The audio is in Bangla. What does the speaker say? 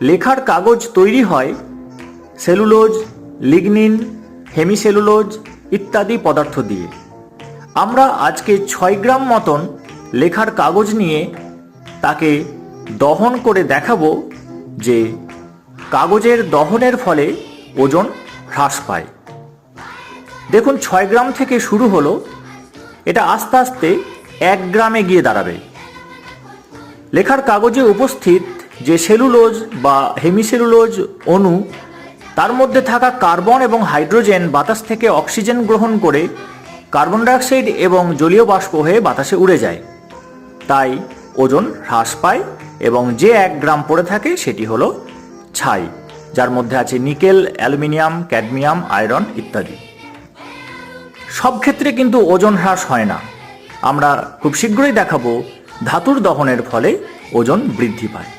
লেখার কাগজ তৈরি হয় সেলুলোজ, লিগনিন, হেমিসেলুলোজ ইত্যাদি পদার্থ দিয়ে। আমরা আজকে 6 গ্রাম মতন লেখার কাগজ নিয়ে তাকে দহন করে দেখাবো যে কাগজের দহনের ফলে ওজন হ্রাস পায়। দেখুন, 6 গ্রাম থেকে শুরু হলো, এটা আস্তে আস্তে 1 গ্রামে গিয়ে দাঁড়াবে। লেখার কাগজে উপস্থিত যে সেলুলোজ বা হেমিসেলুলোজ অণু, তার মধ্যে থাকা কার্বন এবং হাইড্রোজেন বাতাস থেকে অক্সিজেন গ্রহণ করে কার্বন ডাইঅক্সাইড এবং জলীয় বাষ্প হয়ে বাতাসে উড়ে যায়। তাই ওজন হ্রাস পায় এবং যে 1 গ্রাম পড়ে থাকে সেটি হলো ছাই, যার মধ্যে আছে নিকেল, অ্যালুমিনিয়াম, ক্যাডমিয়াম, আয়রন ইত্যাদি। সব ক্ষেত্রে কিন্তু ওজন হ্রাস হয় না। আমরা খুব শীঘ্রই দেখাবো ধাতুর দহনের ফলে ওজন বৃদ্ধি পায়।